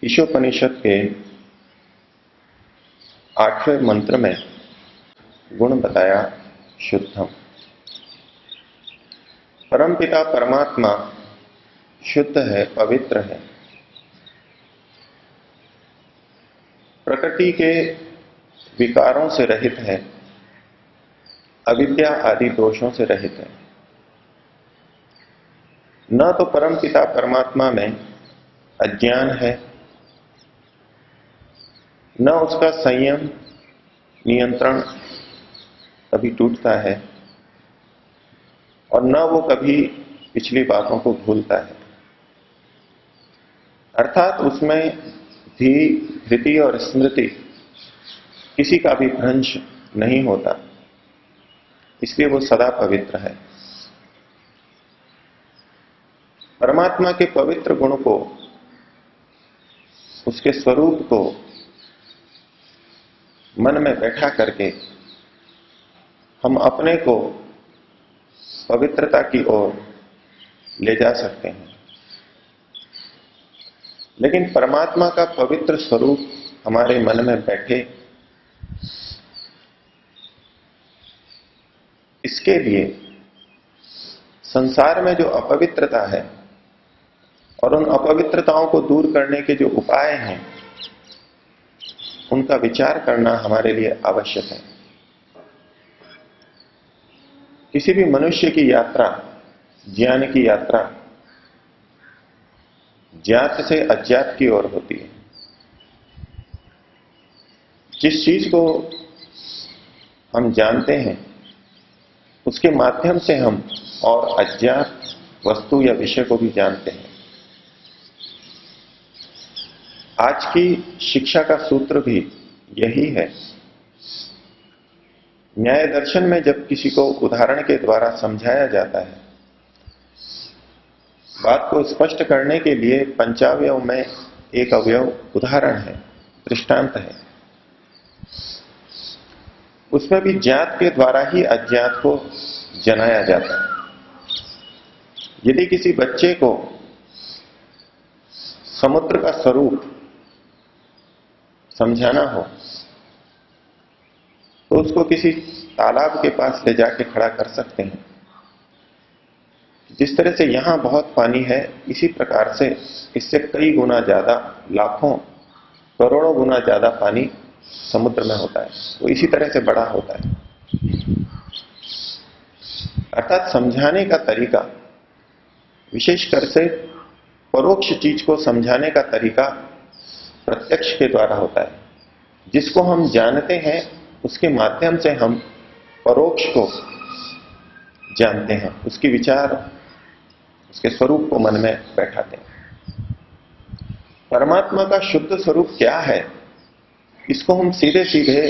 ईशोपनिषद के 8वें मंत्र में गुण बताया शुद्धम। परमपिता परमात्मा शुद्ध है, पवित्र है, प्रकृति के विकारों से रहित है, अविद्या आदि दोषों से रहित है। न तो परमपिता परमात्मा में अज्ञान है, न उसका संयम नियंत्रण कभी टूटता है, और न वो कभी पिछली बातों को भूलता है। अर्थात उसमें धृति और स्मृति किसी का भी भ्रंश नहीं होता, इसलिए वो सदा पवित्र है। परमात्मा के पवित्र गुण को, उसके स्वरूप को मन में बैठा करके हम अपने को पवित्रता की ओर ले जा सकते हैं। लेकिन परमात्मा का पवित्र स्वरूप हमारे मन में बैठे, इसके लिए संसार में जो अपवित्रता है और उन अपवित्रताओं को दूर करने के जो उपाय हैं, उनका विचार करना हमारे लिए आवश्यक है। किसी भी मनुष्य की यात्रा, ज्ञान की यात्रा, ज्ञात से अज्ञात की ओर होती है। जिस चीज को हम जानते हैं, उसके माध्यम से हम और अज्ञात वस्तु या विषय को भी जानते हैं। आज की शिक्षा का सूत्र भी यही है। न्याय दर्शन में जब किसी को उदाहरण के द्वारा समझाया जाता है, बात को स्पष्ट करने के लिए पंचावयव में एक अवयव उदाहरण है, दृष्टांत है। उसमें भी ज्ञात के द्वारा ही अज्ञात को जनाया जाता है। यदि किसी बच्चे को समुद्र का स्वरूप समझाना हो तो उसको किसी तालाब के पास ले जाके खड़ा कर सकते हैं। जिस तरह से यहां बहुत पानी है, इसी प्रकार से इससे कई गुना ज्यादा, लाखों करोड़ों गुना ज्यादा पानी समुद्र में होता है। वो इसी तरह से बड़ा होता है। अर्थात समझाने का तरीका, विशेषकर से परोक्ष चीज को समझाने का तरीका प्रत्यक्ष के द्वारा होता है। जिसको हम जानते हैं, उसके माध्यम से हम परोक्ष को जानते हैं, उसके विचार, उसके स्वरूप को मन में बैठाते हैं। परमात्मा का शुद्ध स्वरूप क्या है, इसको हम सीधे सीधे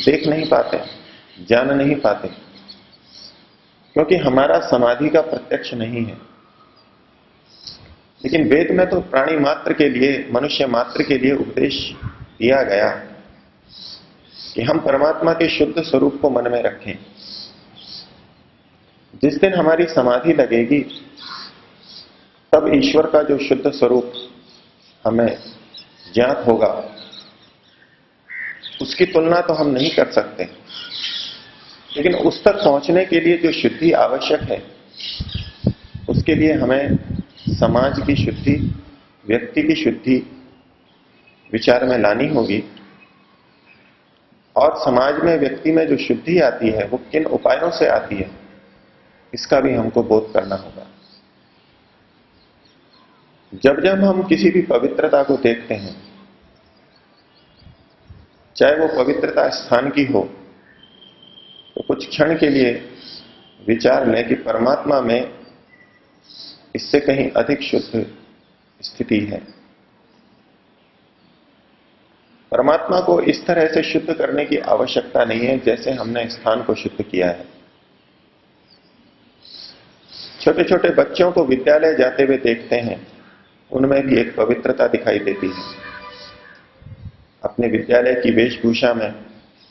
देख नहीं पाते, जान नहीं पाते, क्योंकि हमारा समाधि का प्रत्यक्ष नहीं है। लेकिन वेद में तो प्राणी मात्र के लिए, मनुष्य मात्र के लिए उपदेश दिया गया कि हम परमात्मा के शुद्ध स्वरूप को मन में रखें। जिस दिन हमारी समाधि लगेगी, तब ईश्वर का जो शुद्ध स्वरूप हमें ज्ञात होगा, उसकी तुलना तो हम नहीं कर सकते। लेकिन उस तक पहुंचने के लिए जो शुद्धि आवश्यक है, उसके लिए हमें समाज की शुद्धि, व्यक्ति की शुद्धि विचार में लानी होगी। और समाज में, व्यक्ति में जो शुद्धि आती है, वो किन उपायों से आती है, इसका भी हमको बोध करना होगा। जब जब हम किसी भी पवित्रता को देखते हैं, चाहे वो पवित्रता स्थान की हो, तो कुछ क्षण के लिए विचार लें कि परमात्मा में इससे कहीं अधिक शुद्ध स्थिति है। परमात्मा को इस तरह से शुद्ध करने की आवश्यकता नहीं है जैसे हमने स्थान को शुद्ध किया है। छोटे छोटे बच्चों को विद्यालय जाते हुए देखते हैं, उनमें भी एक पवित्रता दिखाई देती है। अपने विद्यालय की वेशभूषा में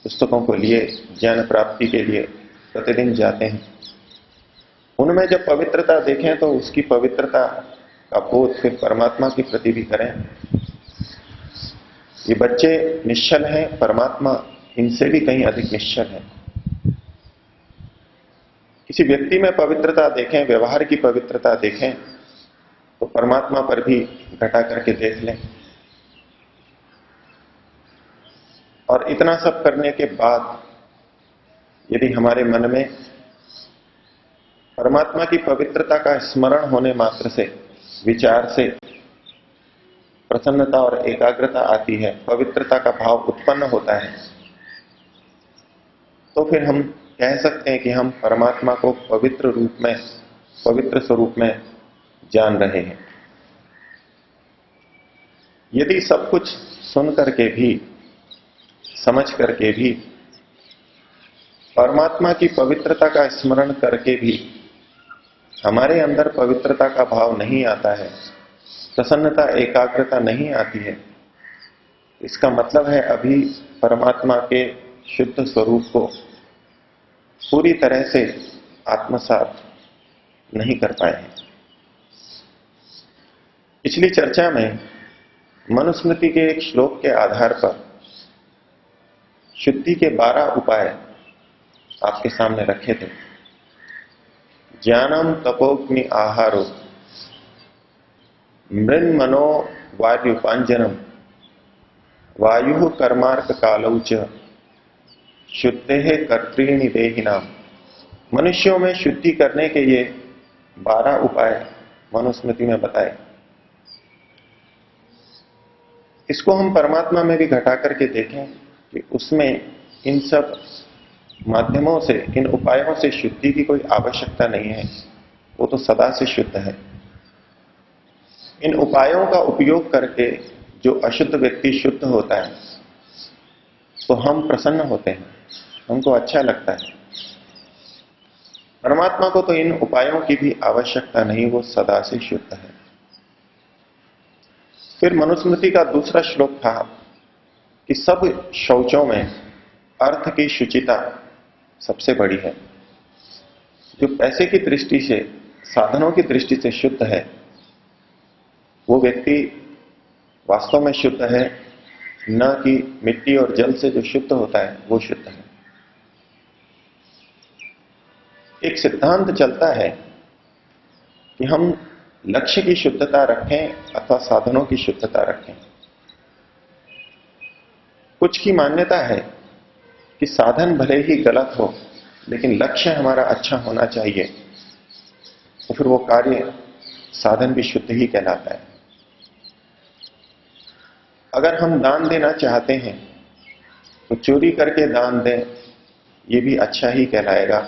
पुस्तकों को लिए ज्ञान प्राप्ति के लिए प्रतिदिन जाते हैं। उनमें जब पवित्रता देखें तो उसकी पवित्रता का बोध फिर परमात्मा के प्रति भी करें। ये बच्चे निश्चल हैं, परमात्मा इनसे भी कहीं अधिक निश्चल है। किसी व्यक्ति में पवित्रता देखें, व्यवहार की पवित्रता देखें, तो परमात्मा पर भी घटा करके देख लें। और इतना सब करने के बाद यदि हमारे मन में परमात्मा की पवित्रता का स्मरण होने मात्र से, विचार से प्रसन्नता और एकाग्रता आती है, पवित्रता का भाव उत्पन्न होता है, तो फिर हम कह सकते हैं कि हम परमात्मा को पवित्र रूप में, पवित्र स्वरूप में जान रहे हैं। यदि सब कुछ सुन करके भी, समझ करके भी, परमात्मा की पवित्रता का स्मरण करके भी हमारे अंदर पवित्रता का भाव नहीं आता है, प्रसन्नता एकाग्रता नहीं आती है, इसका मतलब है अभी परमात्मा के शुद्ध स्वरूप को पूरी तरह से आत्मसात नहीं कर पाए हैं। पिछली चर्चा में मनुस्मृति के एक श्लोक के आधार पर शुद्धि के 12 उपाय आपके सामने रखे थे। ज्ञानम तपोग्नि आहारो मृन्मनो वायुपांजनम वायु कर्मार्क कालौ च शुद्धे कर्तृणी देहिनाम। मनुष्यों में शुद्धि करने के ये 12 उपाय मनुस्मृति में बताए। इसको हम परमात्मा में भी घटा करके देखें कि उसमें इन सब माध्यमों से, इन उपायों से शुद्धि की कोई आवश्यकता नहीं है, वो तो सदा से शुद्ध है। इन उपायों का उपयोग करके जो अशुद्ध व्यक्ति शुद्ध होता है तो हम प्रसन्न होते हैं, हमको अच्छा लगता है। परमात्मा को तो इन उपायों की भी आवश्यकता नहीं, वो सदा से शुद्ध है। फिर मनुस्मृति का दूसरा श्लोक था कि सब शौचों में अर्थ की शुचिता सबसे बड़ी है। जो पैसे की दृष्टि से, साधनों की दृष्टि से शुद्ध है, वो व्यक्ति वास्तव में शुद्ध है, न कि मिट्टी और जल से जो शुद्ध होता है वो शुद्ध है। एक सिद्धांत चलता है कि हम लक्ष्य की शुद्धता रखें अथवा साधनों की शुद्धता रखें। कुछ की मान्यता है कि साधन भले ही गलत हो लेकिन लक्ष्य हमारा अच्छा होना चाहिए, तो फिर वो कार्य साधन भी शुद्ध ही कहलाता है। अगर हम दान देना चाहते हैं तो चोरी करके दान दें, ये भी अच्छा ही कहलाएगा,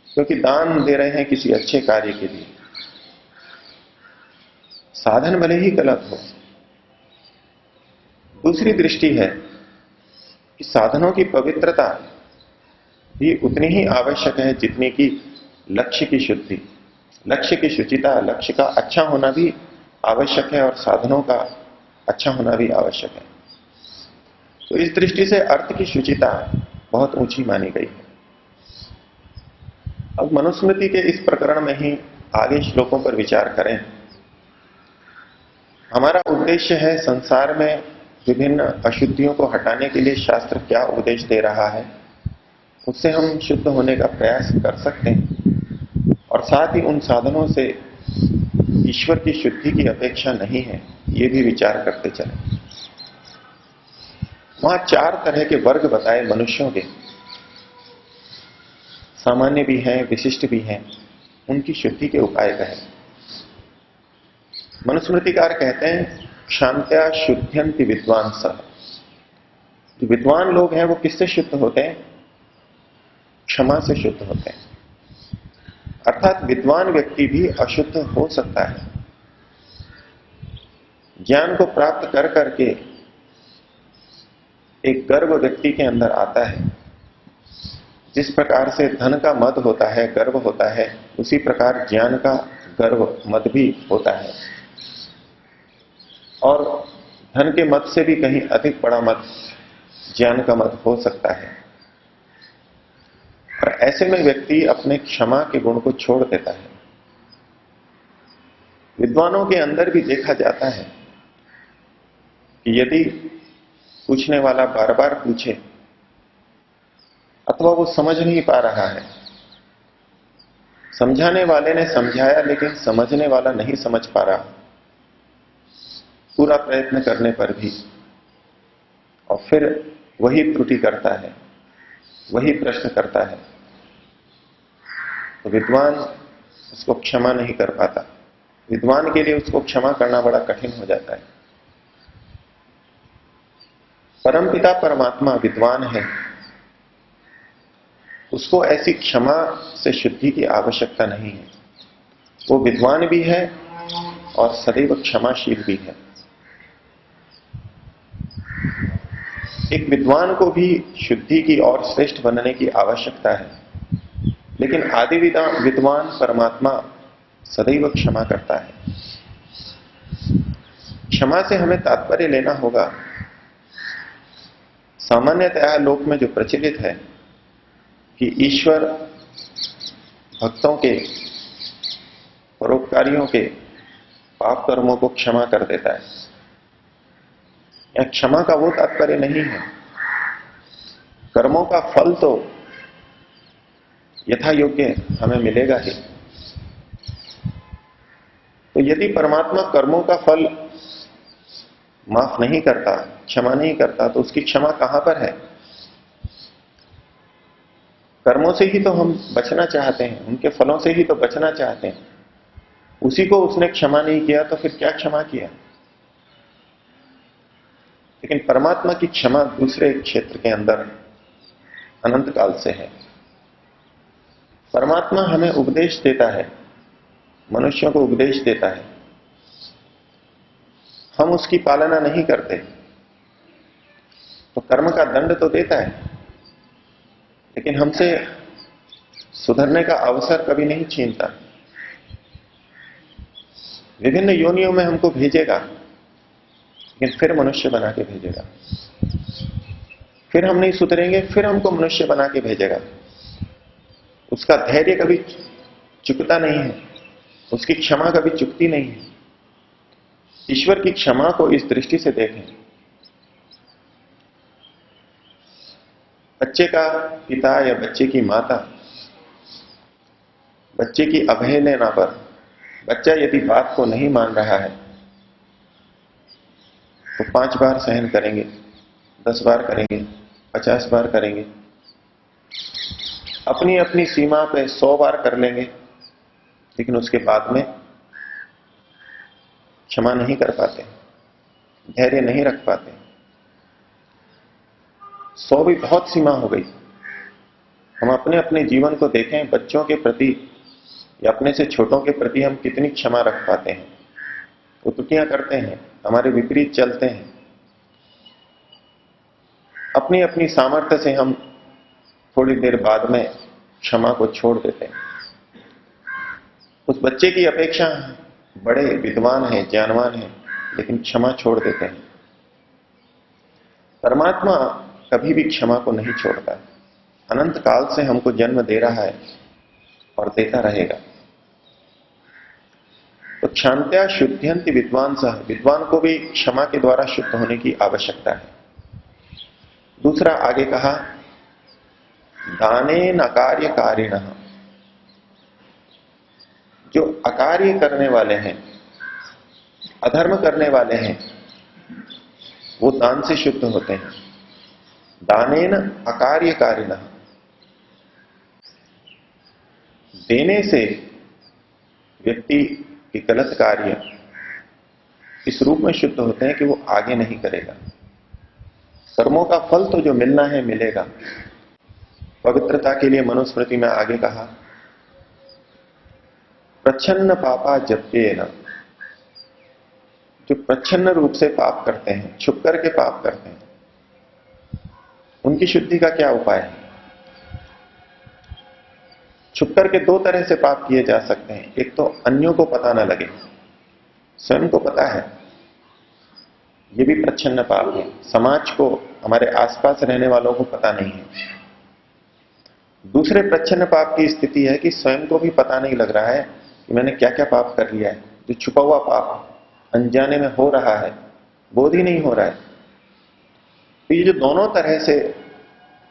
क्योंकि दान दे रहे हैं किसी अच्छे कार्य के लिए। साधन भले ही गलत हो। दूसरी दृष्टि है कि साधनों की पवित्रता भी उतनी ही आवश्यक है जितनी कि लक्ष्य की शुद्धि, लक्ष्य की शुचिता, लक्ष्य का अच्छा होना भी आवश्यक है और साधनों का अच्छा होना भी आवश्यक है। तो इस दृष्टि से अर्थ की शुचिता बहुत ऊंची मानी गई है। अब मनुस्मृति के इस प्रकरण में ही आगे श्लोकों पर विचार करें। हमारा उद्देश्य है संसार में विभिन्न अशुद्धियों को हटाने के लिए शास्त्र क्या उपदेश दे रहा है, उससे हम शुद्ध होने का प्रयास कर सकते हैं, और साथ ही उन साधनों से ईश्वर की शुद्धि की अपेक्षा नहीं है, ये भी विचार करते चलें। वहां 4 तरह के वर्ग बताए मनुष्यों के, सामान्य भी हैं, विशिष्ट भी हैं, उनकी शुद्धि के उपाय कहे। मनुस्मृतिकार कहते हैं क्षांत्या शुद्ध्यंति विद्वान सह। जो विद्वान लोग हैं वो किससे शुद्ध होते हैं? क्षमा से शुद्ध होते हैं। अर्थात विद्वान व्यक्ति भी अशुद्ध हो सकता है। ज्ञान को प्राप्त कर करके एक गर्व व्यक्ति के अंदर आता है। जिस प्रकार से धन का मद होता है, गर्व होता है, उसी प्रकार ज्ञान का गर्व, मद भी होता है। और धन के मद से भी कहीं अधिक बड़ा मद ज्ञान का मद हो सकता है। और ऐसे में व्यक्ति अपने क्षमा के गुण को छोड़ देता है। विद्वानों के अंदर भी देखा जाता है कि यदि पूछने वाला बार बार पूछे अथवा वो समझ नहीं पा रहा है, समझाने वाले ने समझाया लेकिन समझने वाला नहीं समझ पा रहा, पूरा प्रयत्न करने पर भी, और फिर वही त्रुटि करता है, वही प्रश्न करता है, तो विद्वान उसको क्षमा नहीं कर पाता। विद्वान के लिए उसको क्षमा करना बड़ा कठिन हो जाता है। परमपिता परमात्मा विद्वान है, उसको ऐसी क्षमा से शुद्धि की आवश्यकता नहीं है। वो विद्वान भी है और सदैव क्षमाशील भी है। एक विद्वान को भी शुद्धि की और श्रेष्ठ बनने की आवश्यकता है, लेकिन आदि विद्वान परमात्मा सदैव क्षमा करता है। क्षमा से हमें तात्पर्य लेना होगा, सामान्यतः लोक में जो प्रचलित है कि ईश्वर भक्तों के, परोपकारियों के पाप कर्मों को क्षमा कर देता है। या क्षमा का वो तात्पर्य नहीं है। कर्मों का फल तो यथा योग्य हमें मिलेगा ही। तो यदि परमात्मा कर्मों का फल माफ नहीं करता, क्षमा नहीं करता, तो उसकी क्षमा कहां पर है? कर्मों से ही तो हम बचना चाहते हैं, उनके फलों से ही तो बचना चाहते हैं। उसी को उसने क्षमा नहीं किया तो फिर क्या क्षमा किया? लेकिन परमात्मा की क्षमा दूसरे क्षेत्र के अंदर अनंत काल से है। परमात्मा हमें उपदेश देता है, मनुष्यों को उपदेश देता है, हम उसकी पालना नहीं करते तो कर्म का दंड तो देता है, लेकिन हमसे सुधरने का अवसर कभी नहीं छीनता। विभिन्न योनियों में हमको भेजेगा, लेकिन फिर मनुष्य बना के भेजेगा। फिर हम नहीं सुधरेंगे, फिर हमको मनुष्य बना के भेजेगा। उसका धैर्य कभी चुकता नहीं है, उसकी क्षमा कभी चुकती नहीं है। ईश्वर की क्षमा को इस दृष्टि से देखें, बच्चे का पिता या बच्चे की माता बच्चे की अवहेलना पर, बच्चा यदि बात को नहीं मान रहा है तो 5 बार सहन करेंगे, 10 बार करेंगे, 50 बार करेंगे, अपनी अपनी सीमा पे 100 बार कर लेंगे, लेकिन उसके बाद में क्षमा नहीं कर पाते, धैर्य नहीं रख पाते। 100 भी बहुत सीमा हो गई। हम अपने अपने जीवन को देखें, बच्चों के प्रति या अपने से छोटों के प्रति हम कितनी क्षमा रख पाते हैं? वो त्रुटियां करते हैं, हमारे विपरीत चलते हैं, अपनी अपनी सामर्थ्य से हम थोड़ी देर बाद में क्षमा को छोड़ देते हैं। उस बच्चे की अपेक्षा बड़े विद्वान हैं, ज्ञानवान हैं, लेकिन क्षमा छोड़ देते हैं। परमात्मा कभी भी क्षमा को नहीं छोड़ता। अनंत काल से हमको जन्म दे रहा है और देता रहेगा। तो क्षांत्या शुद्ध्यंति विद्वान सह, विद्वान को भी क्षमा के द्वारा शुद्ध होने की आवश्यकता है। दूसरा आगे कहा, दानेन अकार्य कारिणः, जो अकार्य करने वाले हैं, अधर्म करने वाले हैं, वो दान से शुद्ध होते हैं। दानेन अकार्य कारिणः, देने से व्यक्ति के गलत कार्य इस रूप में शुद्ध होते हैं कि वो आगे नहीं करेगा। कर्मों का फल तो जो मिलना है मिलेगा। पवित्रता के लिए मनुस्मृति में आगे कहा, प्रच्छन्न पापा जप्येन, जो प्रच्छन्न रूप से पाप करते हैं, छुप करके पाप करते हैं, उनकी शुद्धि का क्या उपाय है? छुप करके 2 तरह से पाप किए जा सकते हैं। एक तो अन्यों को पता ना लगे, स्वयं को पता है, ये भी प्रच्छन्न पाप है। समाज को, हमारे आसपास रहने वालों को पता नहीं है। दूसरे प्रच्छन्न पाप की स्थिति है कि स्वयं को भी पता नहीं लग रहा है कि मैंने क्या क्या पाप कर लिया है। जो छुपा हुआ पाप अनजाने में हो रहा है, बोध ही नहीं हो रहा है। तो ये जो दोनों तरह से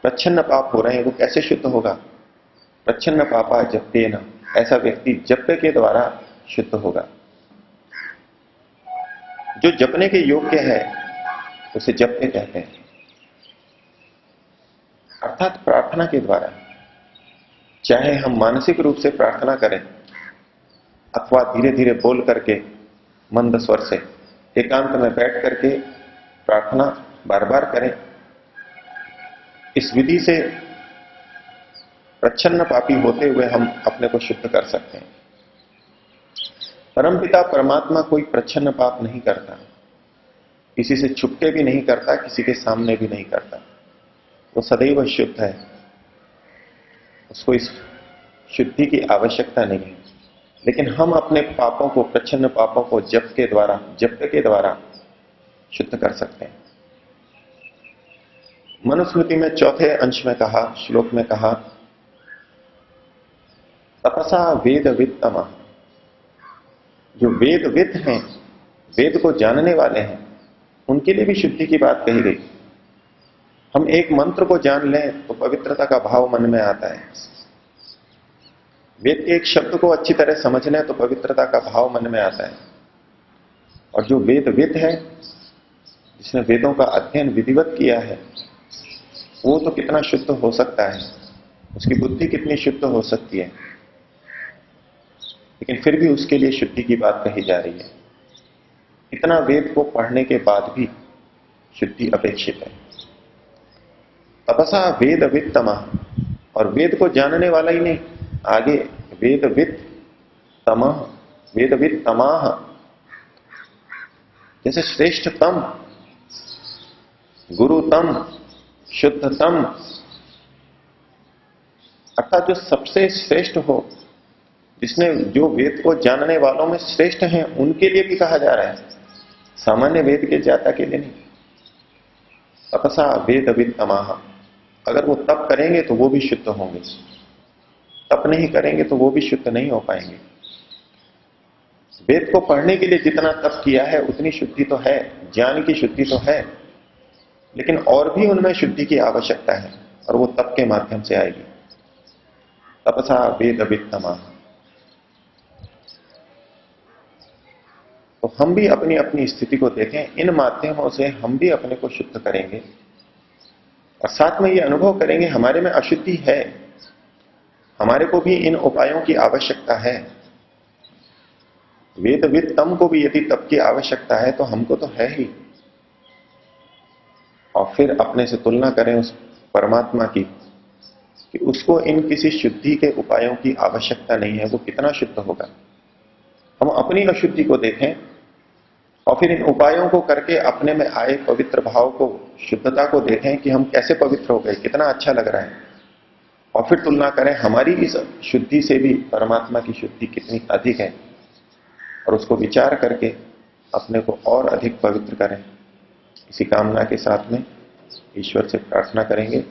प्रच्छन्न पाप हो रहे हैं, वो कैसे शुद्ध होगा? प्रच्छन्न पापा जप्येन, ऐसा व्यक्ति जप्य के द्वारा शुद्ध होगा। जो जपने के योग्य है उसे जप्य कहते हैं, अर्थात प्रार्थना के द्वारा। चाहे हम मानसिक रूप से प्रार्थना करें अथवा धीरे धीरे बोल करके मंद स्वर से एकांत में बैठ करके प्रार्थना बार बार करें, इस विधि से प्रच्छन्न पापी होते हुए हम अपने को शुद्ध कर सकते हैं। परमपिता परमात्मा कोई प्रच्छन्न पाप नहीं करता, किसी से छुपके भी नहीं करता, किसी के सामने भी नहीं करता। वो सदैव शुद्ध है, उसको इस शुद्धि की आवश्यकता नहीं है। लेकिन हम अपने पापों को, प्रच्छन्न पापों को जप के द्वारा शुद्ध कर सकते हैं। मनुस्मृति में चौथे अंश में कहा, श्लोक में कहा, तपसा वेदविद तमः। जो वेदविद हैं, वेद को जानने वाले हैं, उनके लिए भी शुद्धि की बात कही गई। हम एक मंत्र को जान लें तो पवित्रता का भाव मन में आता है। वेद के एक शब्द को अच्छी तरह समझ लें तो पवित्रता का भाव मन में आता है। और जो वेदविद है, जिसने वेदों का अध्ययन विधिवत किया है, वो तो कितना शुद्ध हो सकता है, उसकी बुद्धि कितनी शुद्ध हो सकती है। लेकिन फिर भी उसके लिए शुद्धि की बात कही जा रही है। इतना वेद को पढ़ने के बाद भी शुद्धि अपेक्षित है। तपसा वेदविद तमः, और वेद को जानने वाला ही नहीं, आगे वेदविद तमः, वेदविद तमाह, जैसे श्रेष्ठतम, गुरुतम, शुद्धतम, अर्थात जो सबसे श्रेष्ठ हो, जिसने, जो वेद को जानने वालों में श्रेष्ठ हैं, उनके लिए भी कहा जा रहा है, सामान्य वेद के ज्ञाता के लिए नहीं। तपसा वेदविद तमाह, अगर वो तप करेंगे तो वो भी शुद्ध होंगे, तप नहीं करेंगे तो वो भी शुद्ध नहीं हो पाएंगे। वेद को पढ़ने के लिए जितना तप किया है उतनी शुद्धि तो है, ज्ञान की शुद्धि तो है, लेकिन और भी उनमें शुद्धि की आवश्यकता है, और वो तप के माध्यम से आएगी। तपसा वेदविद तमः। तो हम भी अपनी अपनी स्थिति को देखें, इन माध्यमों से हम भी अपने को शुद्ध करेंगे और साथ में ये अनुभव करेंगे हमारे में अशुद्धि है, हमारे को भी इन उपायों की आवश्यकता है। वेदविद तम को भी यदि तप की आवश्यकता है तो हमको तो है ही। और फिर अपने से तुलना करें उस परमात्मा की कि उसको इन किसी शुद्धि के उपायों की आवश्यकता नहीं है, वो कितना शुद्ध होगा। हम अपनी अशुद्धि को देखें और फिर इन उपायों को करके अपने में आए पवित्र भाव को, शुद्धता को देखें कि हम कैसे पवित्र हो गए, कितना अच्छा लग रहा है। और फिर तुलना करें हमारी इस शुद्धि से भी परमात्मा की शुद्धि कितनी अधिक है, और उसको विचार करके अपने को और अधिक पवित्र करें। इसी कामना के साथ में ईश्वर से प्रार्थना करेंगे